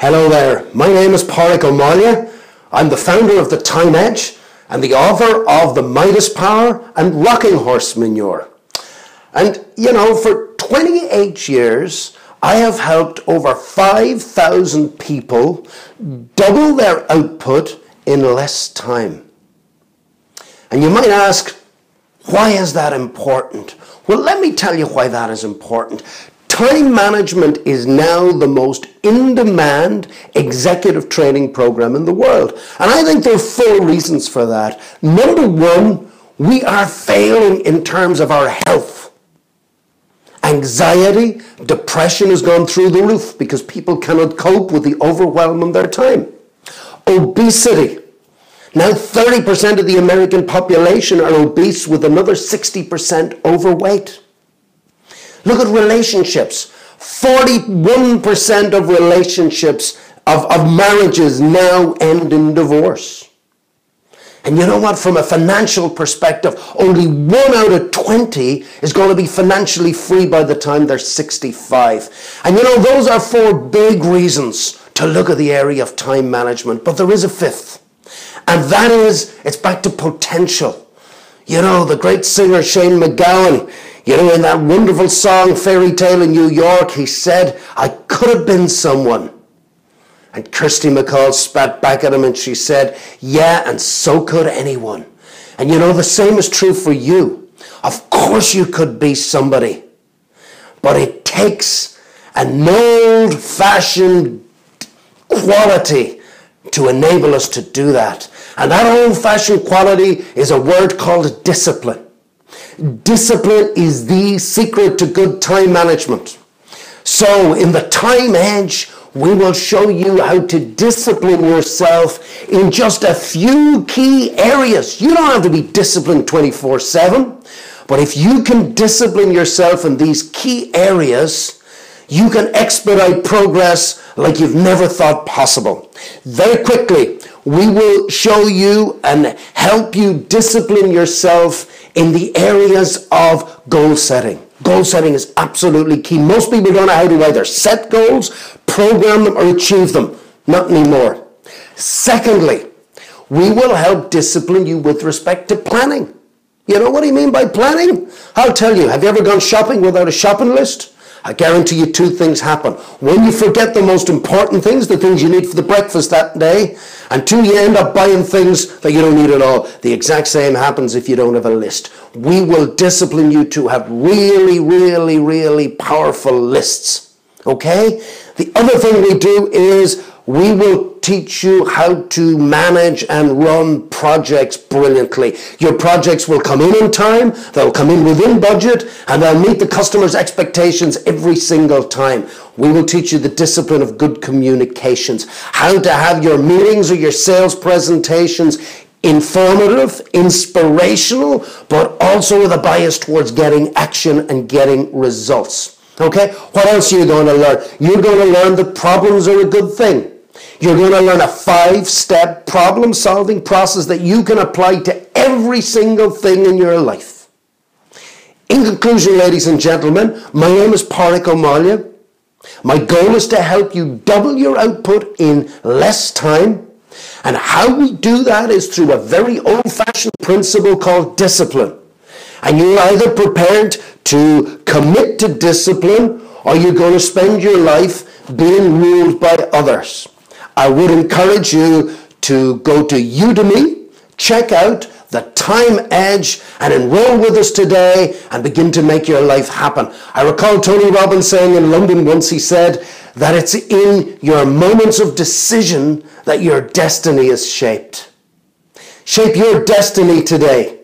Hello there, my name is Pádraig Ó Máille. I'm the founder of the Time Edge and the author of The Midas Power and Rocking Horse Manure. And you know, for 28 years, I have helped over 5,000 people double their output in less time. And you might ask, why is that important? Well, let me tell you why that is important. Time management is now the most in-demand executive training program in the world. And I think there are 4 reasons for that. Number 1, we are failing in terms of our health. Anxiety, depression has gone through the roof because people cannot cope with the overwhelm of their time. Obesity. Now 30% of the American population are obese with another 60% overweight. Look at relationships. 41% of relationships, of marriages now end in divorce. And you know what? From a financial perspective, only 1 out of 20 is going to be financially free by the time they're 65. And you know, those are 4 big reasons to look at the area of time management. But there is a 5th. And that is, it's back to potential. You know, the great singer Shane MacGowan, you know, in that wonderful song, Fairy Tale in New York, he said, I could have been someone. And Kirsty MacColl spat back at him and she said, yeah, and so could anyone. And you know, the same is true for you. Of course you could be somebody. But it takes an old-fashioned quality to enable us to do that. And that old-fashioned quality is a word called discipline. Discipline is the secret to good time management. So in the Time Edge, we will show you how to discipline yourself in just a few key areas. You don't have to be disciplined 24/7, but if you can discipline yourself in these key areas, you can expedite progress like you've never thought possible. Very quickly, we will show you and help you discipline yourself in the areas of goal setting. Goal setting is absolutely key. Most people don't know how to either set goals, program them, or achieve them. Not anymore. Secondly, we will help discipline you with respect to planning. You know what I mean by planning? I'll tell you, have you ever gone shopping without a shopping list? I guarantee you 2 things happen. 1, you forget the most important things, the things you need for the breakfast that day. And 2, you end up buying things that you don't need at all. The exact same happens if you don't have a list. We will discipline you to have really, really, really powerful lists. Okay? The other thing we do is we will teach you how to manage and run projects brilliantly. Your projects will come in time, they'll come in within budget, and they'll meet the customer's expectations every single time. We will teach you the discipline of good communications, how to have your meetings or your sales presentations informative, inspirational, but also with a bias towards getting action and getting results. Okay, what else are you going to learn? You're going to learn that problems are a good thing. You're going to learn a 5-step problem-solving process that you can apply to every single thing in your life. In conclusion, ladies and gentlemen, my name is Pádraig Ó Máille. My goal is to help you double your output in less time. And how we do that is through a very old-fashioned principle called discipline. And you're either prepared to commit to discipline or you're going to spend your life being ruled by others. I would encourage you to go to Udemy, check out the Time Edge and enroll with us today and begin to make your life happen. I recall Tony Robbins saying in London once, he said that it's in your moments of decision that your destiny is shaped. Shape your destiny today.